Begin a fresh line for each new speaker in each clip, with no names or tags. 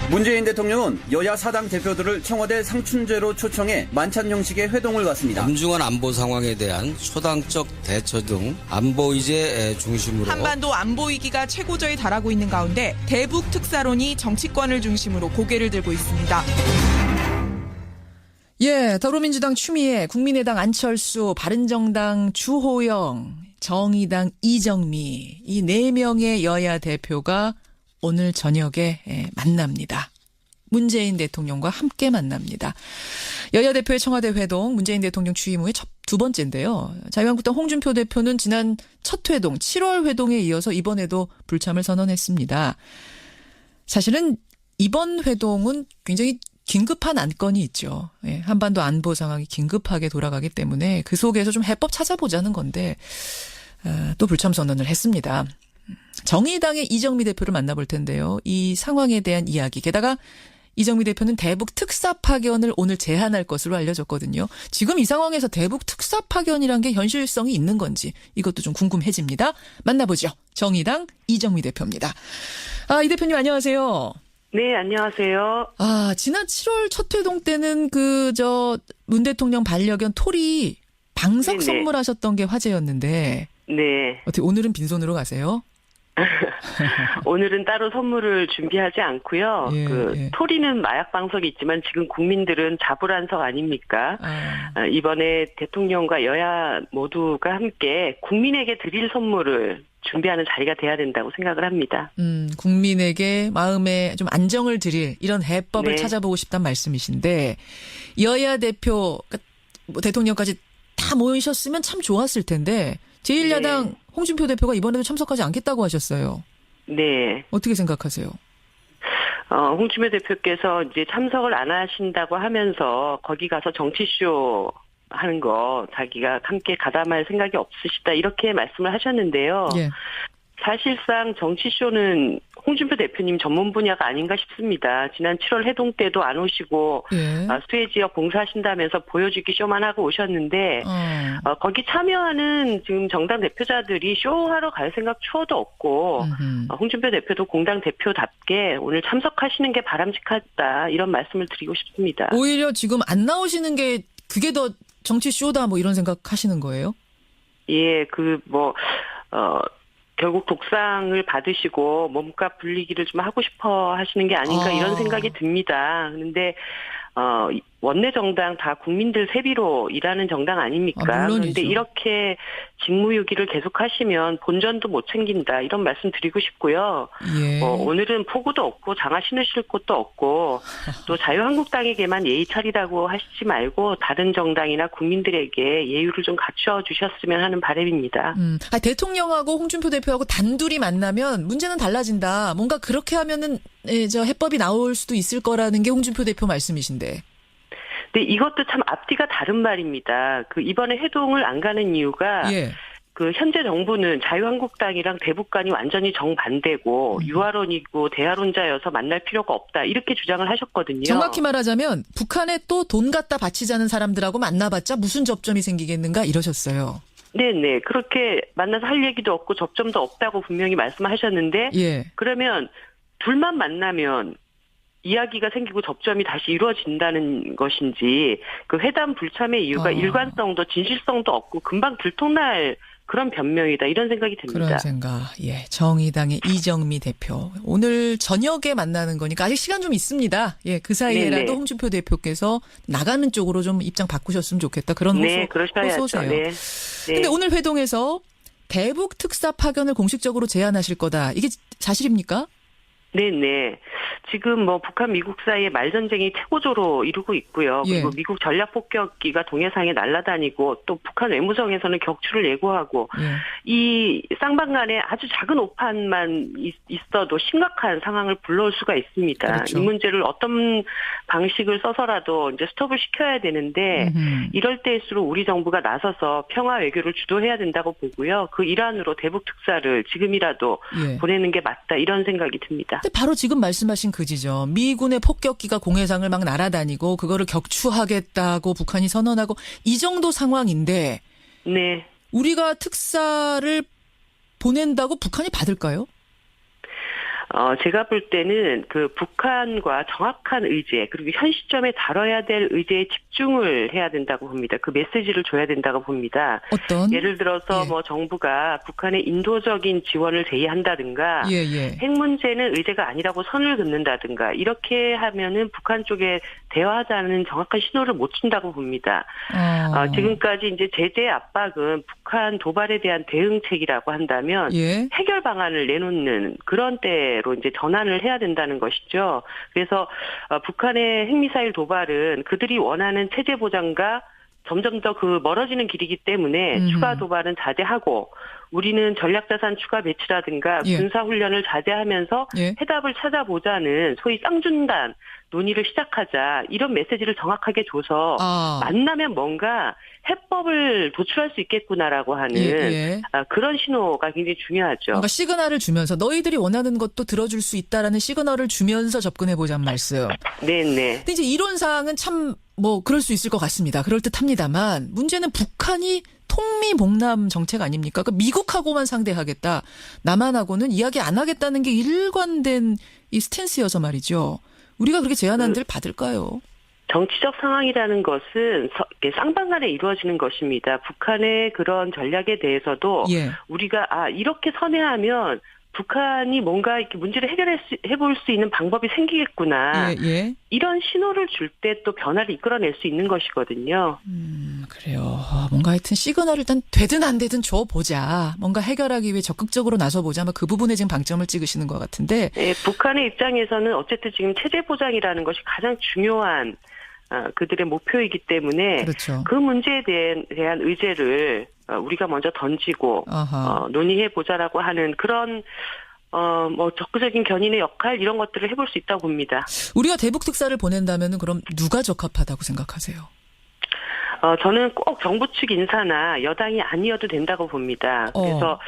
문재인 대통령은 여야 사당 대표들을 청와대 상춘제로 초청해 만찬 형식의 회동을 갖습니다.
엄중한 안보 상황에 대한 초당적 대처 등 안보 의제 중심으로
한반도 안보 위기가 최고조에 달하고 있는 가운데 대북 특사론이 정치권을 중심으로 고개를 들고 있습니다.
예, 더불어민주당 추미애, 국민의당 안철수, 바른정당 주호영, 정의당 이정미 이 4명의 여야 대표가 오늘 저녁에 만납니다. 문재인 대통령과 함께 만납니다. 여야 대표의 청와대 회동, 문재인 대통령 취임 후에 두 번째인데요. 자유한국당 홍준표 대표는 지난 첫 회동, 7월 회동에 이어서 이번에도 불참을 선언했습니다. 사실은 이번 회동은 굉장히 긴급한 안건이 있죠. 예, 한반도 안보 상황이 긴급하게 돌아가기 때문에 그 속에서 좀 해법 찾아보자는 건데 또 불참 선언을 했습니다. 정의당의 이정미 대표를 만나볼 텐데요. 이 상황에 대한 이야기. 게다가 이정미 대표는 대북 특사 파견을 오늘 제안할 것으로 알려졌거든요. 지금 이 상황에서 대북 특사 파견이란 게 현실성이 있는 건지 이것도 좀 궁금해집니다. 만나보죠. 정의당 이정미 대표입니다. 이 대표님 안녕하세요.
네, 안녕하세요.
지난 7월 첫 회동 때는 문 대통령 반려견 토리 방석
네네.
선물하셨던 게 화제였는데
네.
어떻게 오늘은 빈손으로 가세요?
오늘은 따로 선물을 준비하지 않고요.
예.
토리는 마약 방석이 있지만 지금 국민들은 자불안석 아닙니까? 이번에 대통령과 여야 모두가 함께 국민에게 드릴 선물을 준비하는 자리가 돼야 된다고 생각을 합니다.
국민에게 마음에 좀 안정을 드릴 이런 해법을
네.
찾아보고 싶단 말씀이신데 여야 대표 대통령까지 다 모이셨으면 참 좋았을 텐데 제1야당
네.
홍준표 대표가 이번에도 참석하지 않겠다고 하셨어요.
네.
어떻게 생각하세요?
홍준표 대표께서 이제 참석을 안 하신다고 하면서 거기 가서 정치쇼 하는 거 자기가 함께 가담할 생각이 없으시다 이렇게 말씀을 하셨는데요.
예.
사실상 정치쇼는 홍준표 대표님 전문 분야가 아닌가 싶습니다. 지난 7월 회동 때도 안 오시고
예.
수해 지역 봉사하신다면서 보여주기 쇼만 하고 오셨는데 거기 참여하는 지금 정당 대표자들이 쇼하러 갈 생각 추호도 없고 홍준표 대표도 공당 대표답게 오늘 참석하시는 게 바람직하다 이런 말씀을 드리고 싶습니다.
오히려 지금 안 나오시는 게 그게 더 정치 쇼다 뭐 이런 생각 하시는 거예요?
예, 결국 독상을 받으시고 몸값 불리기를 좀 하고 싶어 하시는 게 아닌가 이런 생각이 듭니다. 그런데 원내 정당 다 국민들 세비로 일하는 정당 아닙니까?
물론이죠.
그런데 이렇게 직무유기를 계속하시면 본전도 못 챙긴다 이런 말씀 드리고 싶고요.
예.
오늘은 포구도 없고 장화 신으실 곳도 없고 또 자유한국당에게만 예의 차리라고 하시지 말고 다른 정당이나 국민들에게 예의를 좀 갖춰 주셨으면 하는 바람입니다.
대통령하고 홍준표 대표하고 단둘이 만나면 문제는 달라진다. 뭔가 그렇게 하면은 해법이 나올 수도 있을 거라는 게 홍준표 대표 말씀이신데.
네, 이것도 참 앞뒤가 다른 말입니다. 이번에 회동을 안 가는 이유가 현재 정부는 자유한국당이랑 대북 간이 완전히 정반대고 유화론이고 대화론자여서 만날 필요가 없다 이렇게 주장을 하셨거든요.
정확히 말하자면 북한에 또 돈 갖다 바치자는 사람들하고 만나봤자 무슨 접점이 생기겠는가 이러셨어요.
네네. 그렇게 만나서 할 얘기도 없고 접점도 없다고 분명히 말씀하셨는데 그러면 둘만 만나면 이야기가 생기고 접점이 다시 이루어진다는 것인지 회담 불참의 이유가 일관성도 진실성도 없고 금방 들통날 그런 변명이다 이런 생각이 듭니다.
그런 생각. 예, 정의당의 이정미 대표 오늘 저녁에 만나는 거니까 아직 시간 좀 있습니다. 예, 그 사이에라도
네네.
홍준표 대표께서 나가는 쪽으로 좀 입장 바꾸셨으면 좋겠다. 그런
그러셔야죠. 네.
근데 오늘 회동에서 대북 특사 파견을 공식적으로 제안하실 거다. 이게 사실입니까?
네네. 지금 북한 미국 사이의 말전쟁이 최고조로 이루고 있고요. 그리고 미국 전략폭격기가 동해상에 날아다니고 또 북한 외무성에서는 격추를 예고하고 이 쌍방간에 아주 작은 오판만 있어도 심각한 상황을 불러올 수가 있습니다.
그렇죠.
이 문제를 어떤 방식을 써서라도 이제 스톱을 시켜야 되는데 이럴 때일수록 우리 정부가 나서서 평화 외교를 주도해야 된다고 보고요. 그 일환으로 대북 특사를 지금이라도 보내는 게 맞다 이런 생각이 듭니다.
근데 바로 지금 말씀하신 그지죠. 미군의 폭격기가 공해상을 막 날아다니고 그거를 격추하겠다고 북한이 선언하고 이 정도 상황인데 우리가 특사를 보낸다고 북한이 받을까요?
제가 볼 때는 그 북한과 정확한 의제 그리고 현 시점에 다뤄야 될 의제에 집중을 해야 된다고 봅니다. 그 메시지를 줘야 된다고 봅니다.
어떤?
예를 들어서 뭐 정부가 북한의 인도적인 지원을 제의한다든가 핵 문제는 의제가 아니라고 선을 긋는다든가 이렇게 하면은 북한 쪽에 대화하자는 정확한 신호를 못 준다고 봅니다. 지금까지 이제 제재 압박은 북한 도발에 대한 대응책이라고 한다면 해결 방안을 내놓는 그런 때로 이제 전환을 해야 된다는 것이죠. 그래서 북한의 핵미사일 도발은 그들이 원하는 체제 보장과 점점 더 그 멀어지는 길이기 때문에 추가 도발은 자제하고 우리는 전략자산 추가 배치라든가 군사훈련을 자제하면서 해답을 찾아보자는 소위 쌍준단 논의를 시작하자 이런 메시지를 정확하게 줘서 만나면 뭔가 해법을 도출할 수 있겠구나라고 하는 그런 신호가 굉장히 중요하죠.
뭔가 시그널을 주면서 너희들이 원하는 것도 들어줄 수 있다라는 시그널을 주면서 접근해보자는 말씀.
네네.
근데 이제 이론상은 참 뭐 그럴 수 있을 것 같습니다. 그럴듯합니다만 문제는 북한이 통미봉남 정책 아닙니까? 그러니까 미국하고만 상대하겠다. 남한하고는 이야기 안 하겠다는 게 일관된 이 스탠스여서 말이죠. 우리가 그렇게 제안한들 받을까요?
정치적 상황이라는 것은 쌍방간에 이루어지는 것입니다. 북한의 그런 전략에 대해서도 우리가 이렇게 선회하면 북한이 뭔가 이렇게 문제를 해볼 수 있는 방법이 생기겠구나. 이런 신호를 줄 때 또 변화를 이끌어낼 수 있는 것이거든요.
그래요. 뭔가 하여튼 시그널을 일단 되든 안 되든 줘보자. 뭔가 해결하기 위해 적극적으로 나서보자. 그 부분에 지금 방점을 찍으시는 것 같은데.
네, 북한의 입장에서는 어쨌든 지금 체제 보장이라는 것이 가장 중요한 그들의 목표이기 때문에 그 문제에 대한 의제를 우리가 먼저 던지고 논의해 보자라고 하는 그런 뭐 적극적인 견인의 역할 이런 것들을 해볼 수 있다고 봅니다.
우리가 대북 특사를 보낸다면은 그럼 누가 적합하다고 생각하세요?
저는 꼭 정부 측 인사나 여당이 아니어도 된다고 봅니다. 그래서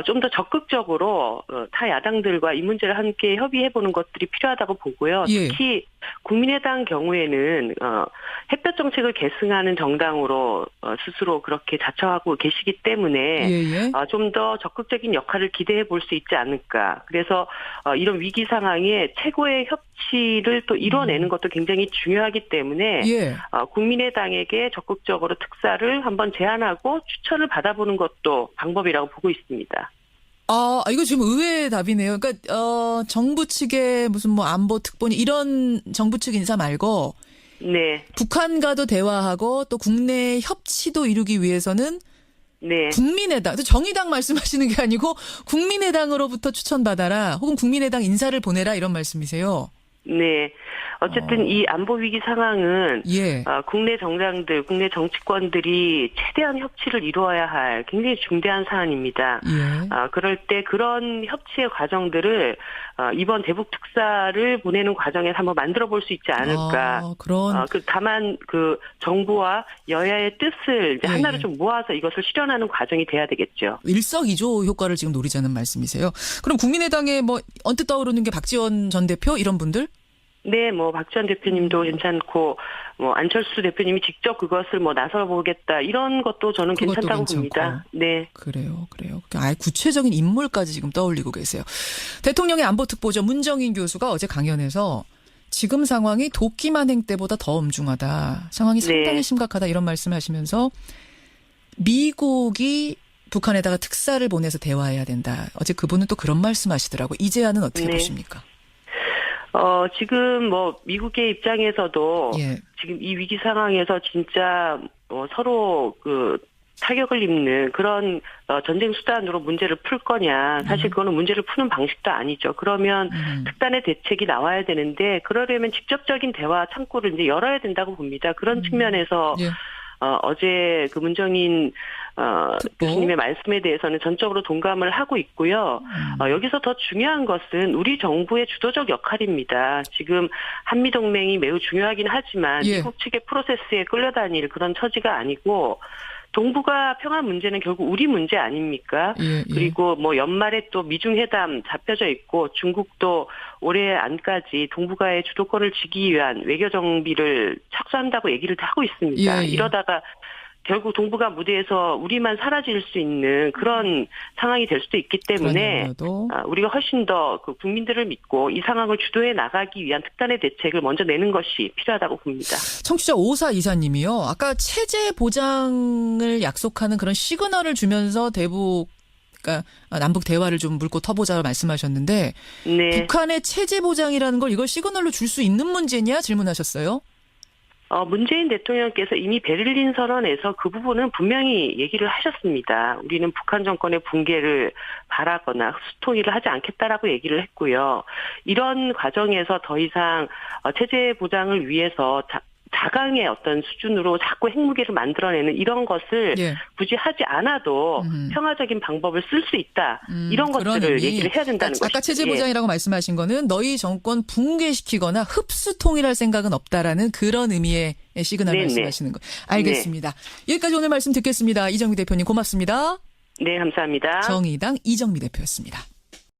좀 더 적극적으로 타 야당들과 이 문제를 함께 협의해보는 것들이 필요하다고 보고요. 특히 국민의당 경우에는 햇볕 정책을 계승하는 정당으로 스스로 그렇게 자처하고 계시기 때문에 좀 더 적극적인 역할을 기대해 볼 수 있지 않을까. 그래서 이런 위기 상황에 최고의 협치를 또 이뤄내는 것도 굉장히 중요하기 때문에 국민의당에게 적극적으로 특사를 한번 제안하고 추천을 받아보는 것도 방법이라고 보고 있습니다.
이거 지금 의외의 답이네요. 그러니까 정부 측의 무슨 뭐 안보 특보니 이런 정부 측 인사 말고 북한과도 대화하고 또 국내 협치도 이루기 위해서는 국민의당, 정의당 말씀하시는 게 아니고 국민의당으로부터 추천받아라 혹은 국민의당 인사를 보내라 이런 말씀이세요.
네. 어쨌든 이 안보 위기 상황은 국내 정당들, 국내 정치권들이 최대한 협치를 이루어야 할 굉장히 중대한 사안입니다. 그럴 때 그런 협치의 과정들을 이번 대북 특사를 보내는 과정에서 한번 만들어 볼 수 있지 않을까. 다만 그 정부와 여야의 뜻을 이제 하나로 좀 모아서 이것을 실현하는 과정이 돼야 되겠죠.
일석이조 효과를 지금 노리자는 말씀이세요. 그럼 국민의당에 뭐 언뜻 떠오르는 게 박지원 전 대표 이런 분들?
네, 뭐 박지원 대표님도 괜찮고 뭐 안철수 대표님이 직접 그것을 뭐 나서 보겠다 이런 것도 저는 괜찮다고 봅니다. 네.
그래요. 아예 구체적인 인물까지 지금 떠올리고 계세요. 대통령의 안보특보죠 문정인 교수가 어제 강연에서 지금 상황이 도끼만행 때보다 더 엄중하다. 상황이 상당히 심각하다 이런 말씀하시면서 미국이 북한에다가 특사를 보내서 대화해야 된다. 어제 그분은 또 그런 말씀하시더라고요. 이 제안은 어떻게 보십니까?
지금 뭐 미국의 입장에서도 지금 이 위기 상황에서 진짜 서로 그 타격을 입는 그런 전쟁 수단으로 문제를 풀 거냐. 사실 그거는 문제를 푸는 방식도 아니죠. 그러면 특단의 대책이 나와야 되는데 그러려면 직접적인 대화 창구를 이제 열어야 된다고 봅니다. 그런 측면에서 어제 그 문정인 교수님의 말씀에 대해서는 전적으로 동감을 하고 있고요. 여기서 더 중요한 것은 우리 정부의 주도적 역할입니다. 지금 한미동맹이 매우 중요하긴 하지만 미국 측의 프로세스에 끌려다닐 그런 처지가 아니고 동북아 평화 문제는 결국 우리 문제 아닙니까? 그리고 뭐 연말에 또 미중회담 잡혀져 있고 중국도 올해 안까지 동북아의 주도권을 쥐기 위한 외교 정비를 착수한다고 얘기를 하고 있습니다. 이러다가 결국 동북아 무대에서 우리만 사라질 수 있는 그런 상황이 될 수도 있기 때문에 우리가 훨씬 더 그 국민들을 믿고 이 상황을 주도해 나가기 위한 특단의 대책을 먼저 내는 것이 필요하다고 봅니다.
청취자 5424님이요. 아까 체제 보장을 약속하는 그런 시그널을 주면서 그러니까 남북 대화를 좀 물고 터보자 말씀하셨는데
네.
북한의 체제 보장이라는 걸 이걸 시그널로 줄 수 있는 문제냐 질문하셨어요.
문재인 대통령께서 이미 베를린 선언에서 그 부분은 분명히 얘기를 하셨습니다. 우리는 북한 정권의 붕괴를 바라거나 흡수통일을 하지 않겠다라고 얘기를 했고요. 이런 과정에서 더 이상 체제 보장을 위해서 자강의 어떤 수준으로 자꾸 핵무기를 만들어내는 이런 것을 굳이 하지 않아도 평화적인 방법을 쓸 수 있다. 이런 것들을 얘기를 해야 된다는 것이죠.
아까 체제 보장이라고 말씀하신 거는 너희 정권 붕괴시키거나 흡수 통일할 생각은 없다라는 그런 의미의 시그널 말씀하시는 거. 알겠습니다. 여기까지 오늘 말씀 듣겠습니다. 이정미 대표님 고맙습니다.
네, 감사합니다.
정의당 이정미 대표였습니다.